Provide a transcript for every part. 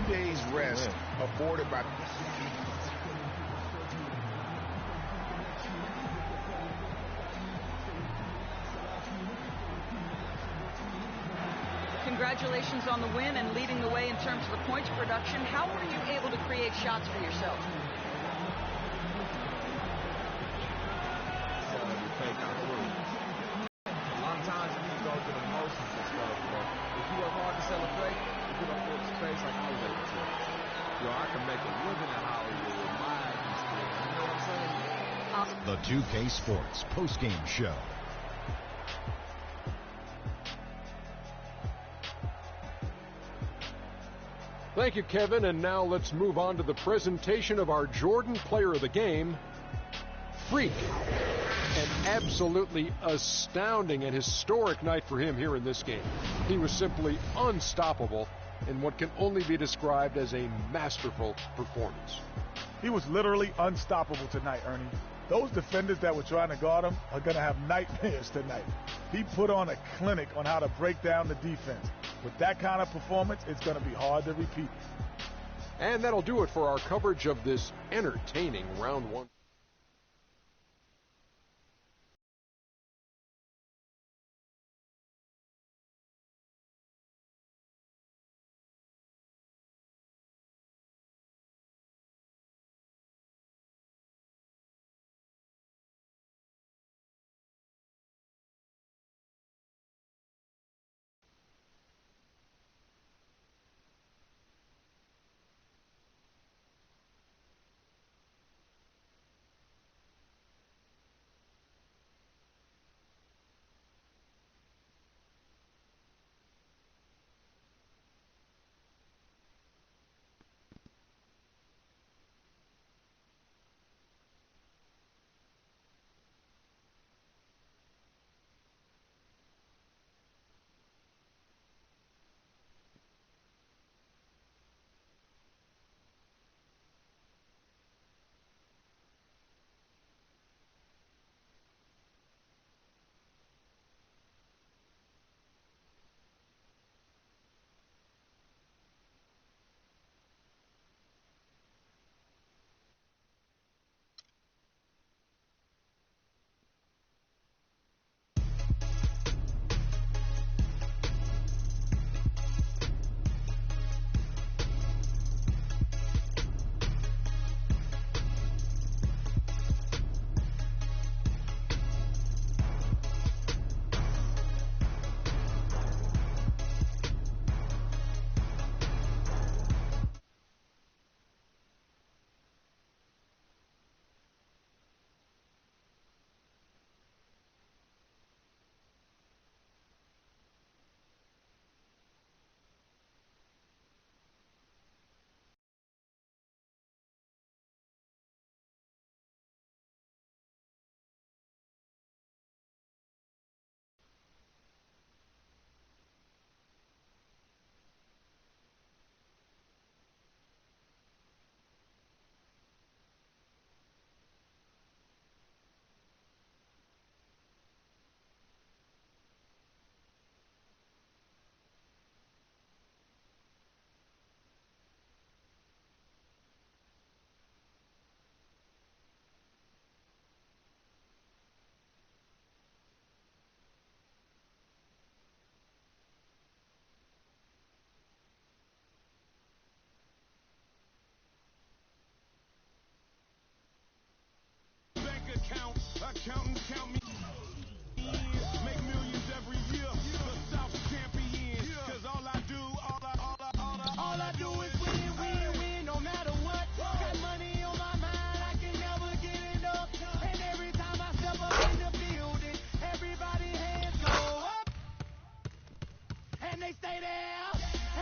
days rest afforded by... Congratulations on the win and leading the way in terms of the points production. How were you able to create shots for yourself? A lot of times you go through the motions and stuff, but if you work hard to celebrate, you get up for space like I was able to. Yo, I can make a living in Hollywood with my atmosphere. You know what I'm saying? The 2K Sports postgame show. Thank you, Kevin, and now let's move on to the presentation of our Jordan Player of the Game, Freak. An absolutely astounding and historic night for him here in this game. He was simply unstoppable in what can only be described as a masterful performance. He was literally unstoppable tonight, Ernie. Those defenders that were trying to guard him are going to have nightmares tonight. He put on a clinic on how to break down the defense. With that kind of performance, it's going to be hard to repeat. And that'll do it for our coverage of this entertaining round one. Accountants count me in, make millions every year. The South champion, cause all I do is win, no matter what. Got money on my mind, I can never get enough. And every time I step up in the building, everybody hands go up. And they stay there,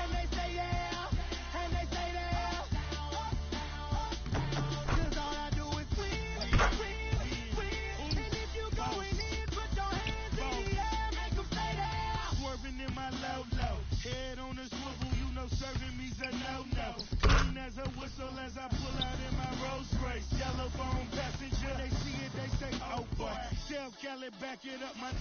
and they say yeah, and they stay there. Cause all I do is win. Head on the swivel, you know serving me's a no-no. Clean as a whistle as I pull out in my Rolls Royce. Yellow phone passenger, they see it, they say, oh boy. Tell Kelly, back it up, my...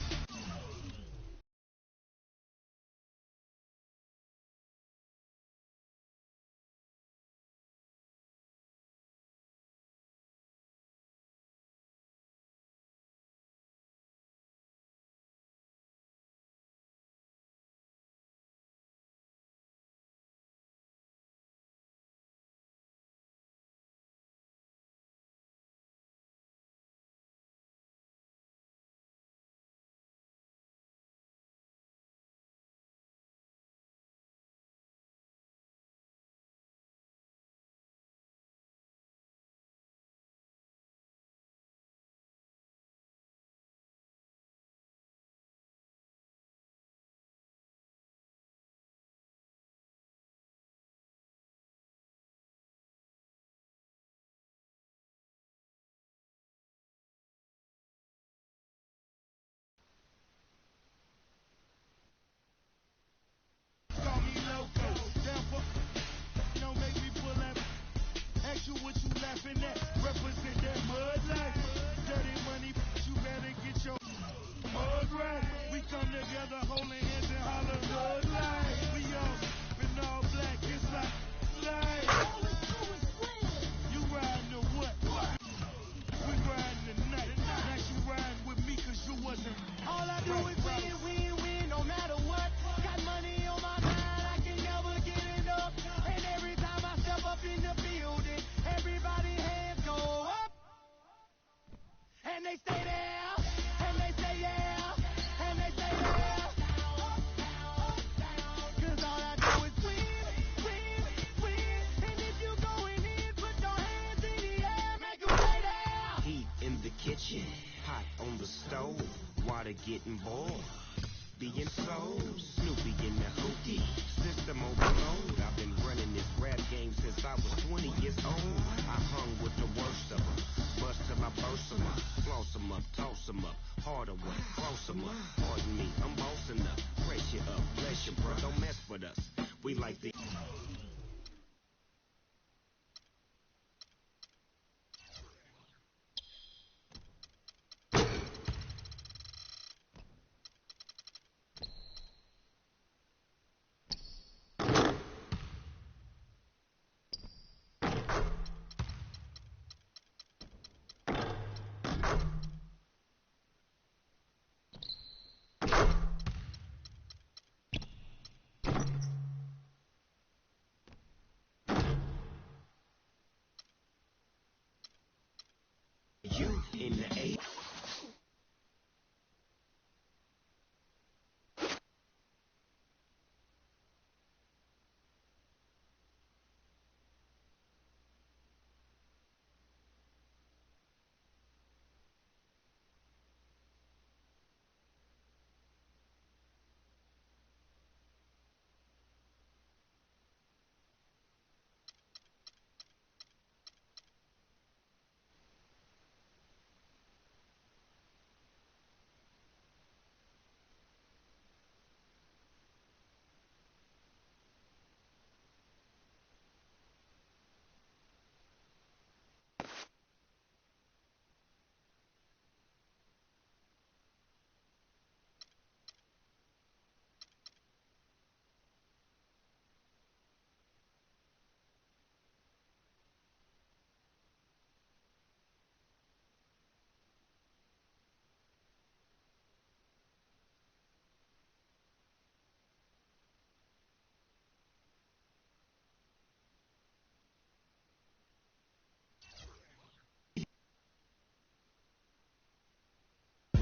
kitchen, hot on the stove, water getting boiled. Being so Snoopy in the hookie, system overload. I've been running this rap game since I was 20 years old. I hung with the worst of them, bust till I burst them up, floss them up, toss them up, harder work, close them up. Pardon me, I'm bossing up, brace you up, bless you, bro, don't mess with us. We like the... You in the A.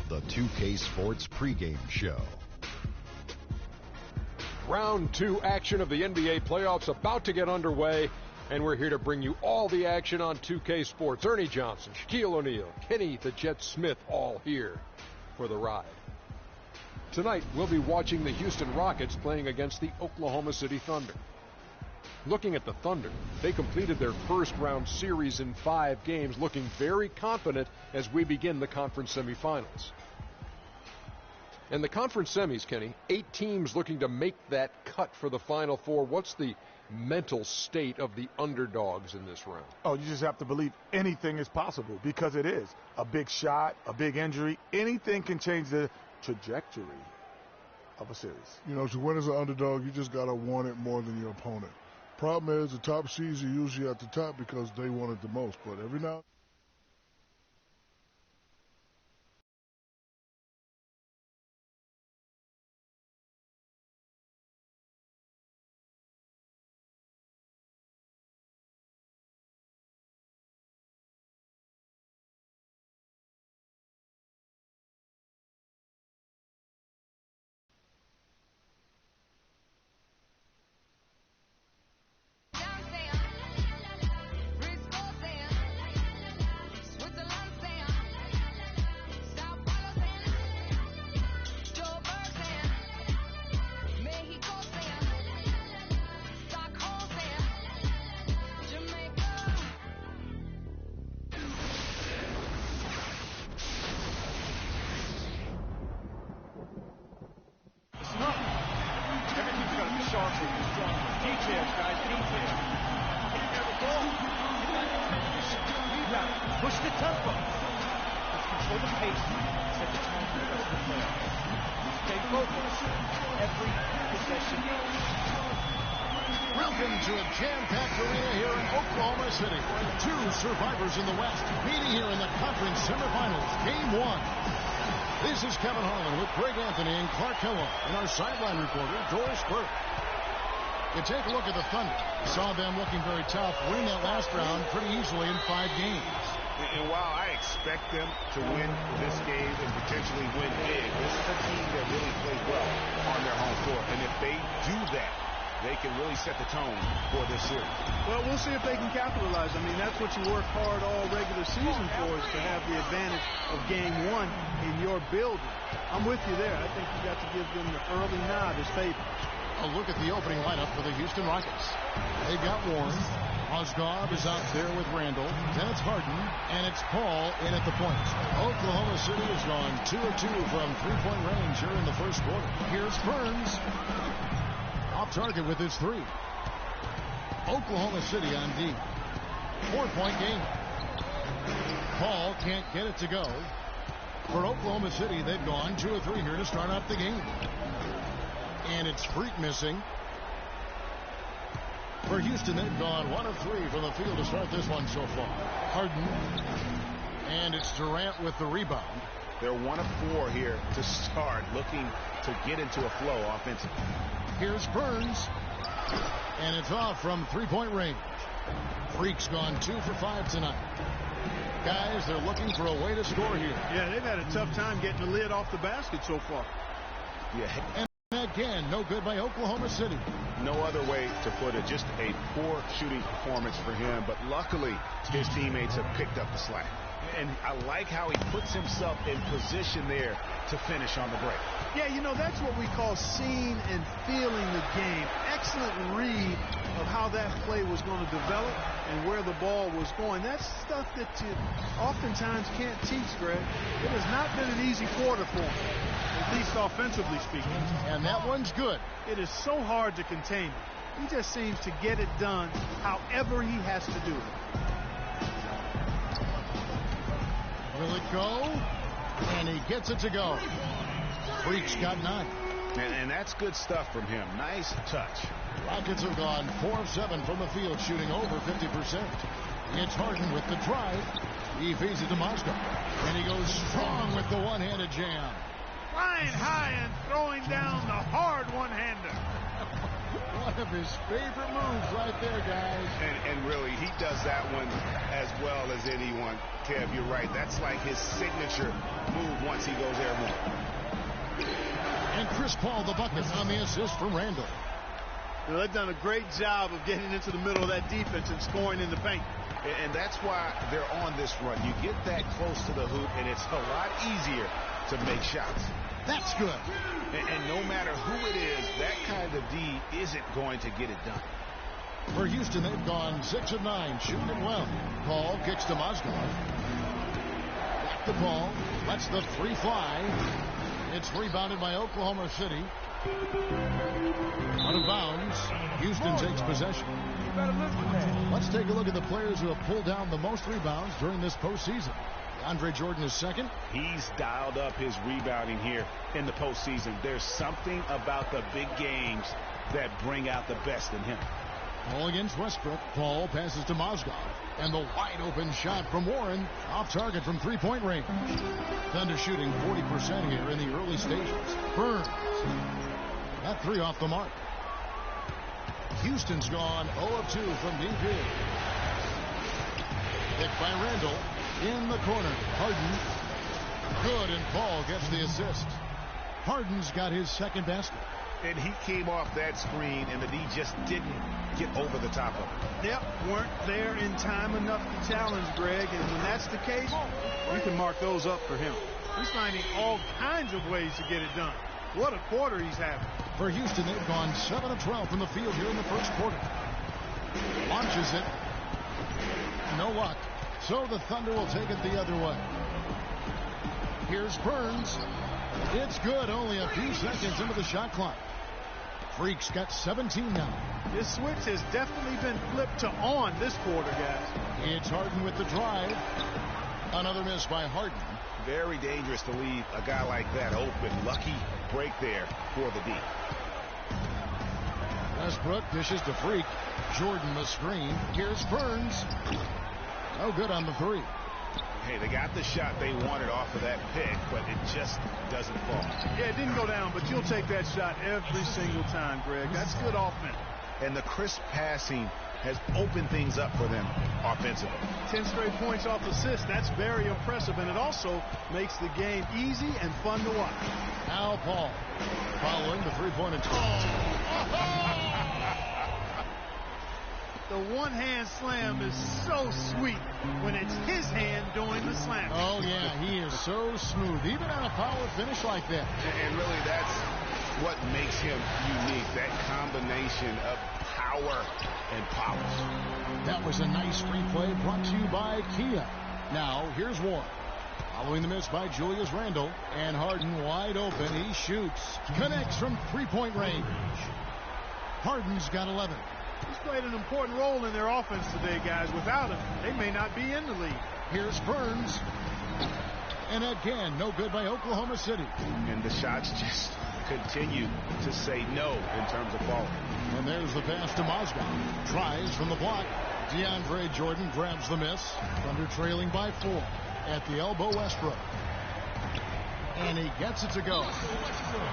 The 2K Sports pregame show. Round 2 action of the NBA playoffs about to get underway, and we're here to bring you all the action on 2K Sports. Ernie Johnson, Shaquille O'Neal, Kenny the Jet Smith, all here for the ride. Tonight, we'll be watching the Houston Rockets playing against the Oklahoma City Thunder. Looking at the Thunder, they completed their first-round series in 5 games, looking very confident as we begin the conference semifinals. And the conference semis, Kenny, 8 teams looking to make that cut for the Final Four. What's the mental state of the underdogs in this round? Oh, you just have to believe anything is possible, because it is. A big shot, a big injury, anything can change the trajectory of a series. You know, to win as an underdog, you just got to want it more than your opponent. Problem is, the top seeds are usually at the top because they want it the most, but every now... Push the tempo. Let's control the pace. Set the tone for the rest of the playoffs. Stay focused. Every possession. Welcome to a jam-packed arena here in Oklahoma City. 2 survivors in the West meeting here in the conference semifinals. Game 1. This is Kevin Harlan with Greg Anthony and Clark Kellogg and our sideline reporter, Doris Burke. You take a look at the Thunder. You saw them looking very tough, winning that last round pretty easily in 5 games. And while I expect them to win this game and potentially win big, this is a team that really plays well on their home court. And if they do that, they can really set the tone for this series. Well, we'll see if they can capitalize. I mean, that's what you work hard all regular season for, is to have the advantage of game one in your building. I'm with you there. I think you got to give them the early nod as favorites. A look at the opening lineup for the Houston Rockets. They've got Warren. Mozgov is out there with Randall. Then it's Harden, and it's Paul in at the point. Oklahoma City has gone 2 of 2 from three-point range here in the first quarter. Here's Burns. Off target with his three. Oklahoma City on D. 4-point game. Paul can't get it to go. For Oklahoma City, they've gone 2 of 3 here to start off the game. And it's Freak missing. For Houston, they've gone 1 of 3 from the field to start this one so far. Harden. And it's Durant with the rebound. They're 1 of 4 here to start, looking to get into a flow offensively. Here's Burns. And it's off from three-point range. Freak's gone 2 for 5 tonight. Guys, they're looking for a way to score here. Yeah, they've had a tough time getting the lid off the basket so far. Yeah. And again, no good by Oklahoma City. No other way to put it. Just a poor shooting performance for him. But luckily, his teammates have picked up the slack. And I like how he puts himself in position there to finish on the break. Yeah, you know, that's what we call seeing and feeling the game. Excellent read of how that play was going to develop and where the ball was going. That's stuff that you oftentimes can't teach, Greg. It has not been an easy quarter for him, at least offensively speaking. And that one's good. It is so hard to contain him. He just seems to get it done however he has to do it. Will it go? And he gets it to go. Freak's got 9. And that's good stuff from him. Nice touch. Rockets have gone 4 of 7 from the field, shooting over 50%. It's Harden with the drive. He feeds it to Mozgov. And he goes strong with the one-handed jam. Flying high and throwing down the hard one-hander. One of his favorite moves right there, guys. And really, he does that one as well as anyone. Kev, you're right. That's like his signature move once he goes airborne. And Chris Paul, the bucket on the assist from Randall. Well, they've done a great job of getting into the middle of that defense and scoring in the paint. And that's why they're on this run. You get that close to the hoop, and it's a lot easier to make shots. That's good. And no matter who it is, that kind of D isn't going to get it done. For Houston, they've gone 6 of 9, shooting it well. Paul kicks to Mozgov. Back the ball, lets the three fly. It's rebounded by Oklahoma City. Out of bounds. Houston takes possession. Let's take a look at the players who have pulled down the most rebounds during this postseason. Andre Jordan is second. He's dialed up his rebounding here in the postseason. There's something about the big games that bring out the best in him. Paul against Westbrook. Paul passes to Mozgov. And the wide open shot from Warren. Off target from three-point range. Thunder shooting 40% here in the early stages. Burns. That three off the mark. Houston's gone 0 of 2 from deep here. Picked by Randall. In the corner. Harden. Good, and Paul gets the assist. Harden's got his second basket. And he came off that screen, and the D just didn't get over the top of it. Yep, weren't there in time enough to challenge Greg, and when that's the case, you can mark those up for him. He's finding all kinds of ways to get it done. What a quarter he's having. For Houston, they've gone 7 of 12 from the field here in the first quarter. Launches it. No luck. So the Thunder will take it the other way. Here's Burns. It's good. Only a few seconds into the shot clock. Freak's got 17 now. This switch has definitely been flipped to on this quarter, guys. It's Harden with the drive. Another miss by Harden. Very dangerous to leave a guy like that open. Lucky break there for the D. Westbrook dishes to Freak. Jordan the screen. Here's Burns. No good on the three. Hey, they got the shot they wanted off of that pick, but it just doesn't fall. Yeah, it didn't go down, but you'll take that shot every single time, Greg. That's good offense. And the crisp passing has opened things up for them offensively. 10 straight points off assists. That's very impressive, and it also makes the game easy and fun to watch. Now Paul following the three-point attempt. The one-hand slam is so sweet when it's his hand doing the slam. Oh, yeah, he is so smooth, even on a power finish like that. And really, that's what makes him unique, that combination of power and polish. That was a nice replay brought to you by Kia. Now, here's Warren. Following the miss by Julius Randle, and Harden wide open. He shoots, connects from three-point range. Harden's got 11. He's played an important role in their offense today, guys. Without him, they may not be in the league. Here's Burns. And again, no good by Oklahoma City. And the shots just continue to say no in terms of falling. And there's the pass to Mozgov. Tries from the block. DeAndre Jordan grabs the miss. Thunder trailing by 4. At the elbow, Westbrook. And he gets it to go.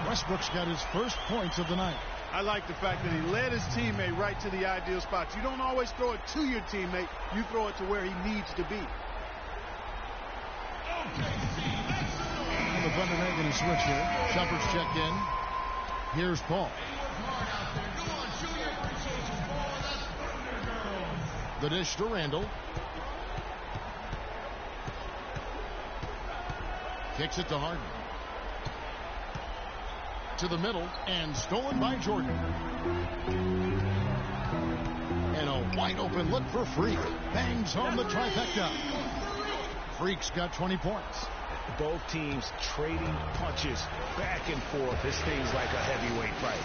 Westbrook's got his first points of the night. I like the fact that he led his teammate right to the ideal spots. You don't always throw it to your teammate. You throw it to where he needs to be. And the Thunder making a switch here. Shumpert's checked in. Here's Paul. The dish to Randle. Kicks it to Harden. To the middle, and stolen by Jordan. And a wide open look for Freak. Bangs home the trifecta. Freak's got 20 points. Both teams trading punches back and forth. This thing's like a heavyweight fight.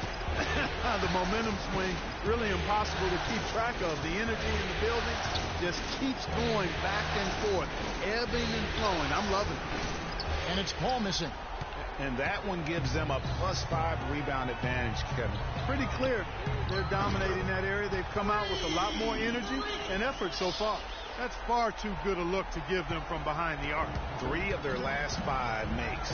The momentum swing, really impossible to keep track of. The energy in the building just keeps going back and forth, ebbing and flowing. I'm loving it. And it's Paul missing. And that one gives them a +5 rebound advantage, Kevin. Pretty clear. They're dominating that area. They've come out with a lot more energy and effort so far. That's far too good a look to give them from behind the arc. 3 of their last 5 makes.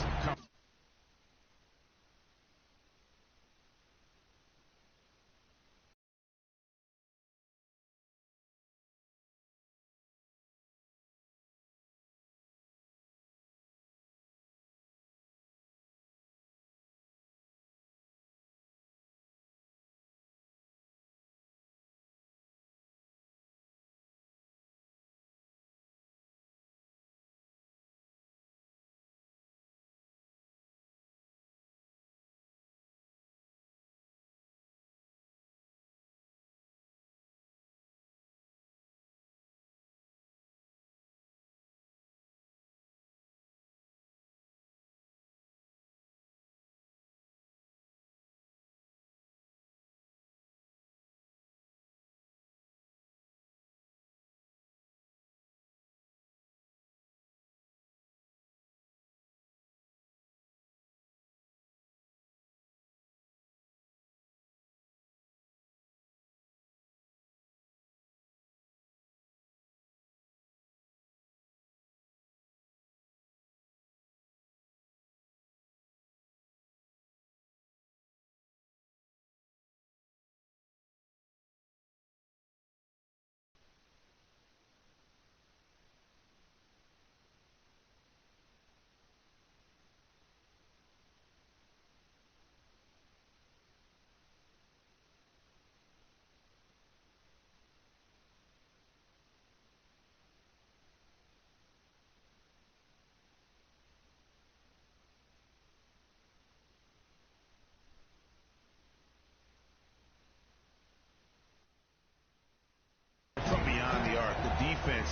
Defense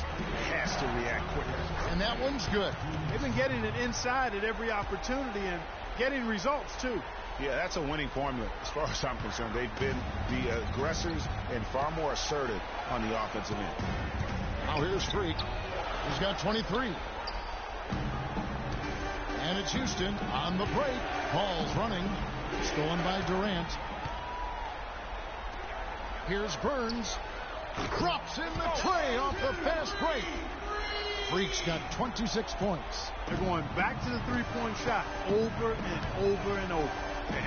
has to react quicker. And that one's good. They've been getting it inside at every opportunity and getting results, too. Yeah, that's a winning formula as far as I'm concerned. They've been the aggressors and far more assertive on the offensive end. Now here's Freak. He's got 23. And it's Houston on the break. Ball's running. Stolen by Durant. Here's Burns. Drops in the tray off the fast break. Freak's got 26 points. They're going back to the three-point shot over and over and over.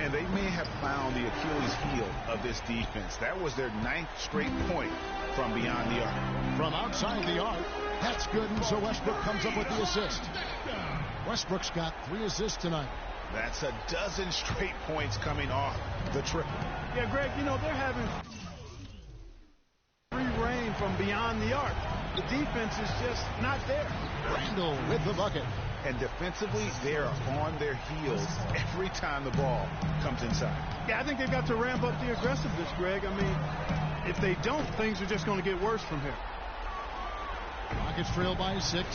And they may have found the Achilles heel of this defense. That was their 9th straight point from beyond the arc. From outside the arc, that's good, and so Westbrook comes up with the assist. Westbrook's got 3 assists tonight. That's a dozen straight points coming off the triple. Yeah, Greg, you know, they're having free from beyond the arc. The defense is just not there. Randall with the bucket. And defensively, they are on their heels every time the ball comes inside. Yeah, I think they've got to ramp up the aggressiveness, Greg. I mean, if they don't, things are just going to get worse from here. Rockets trail by 6.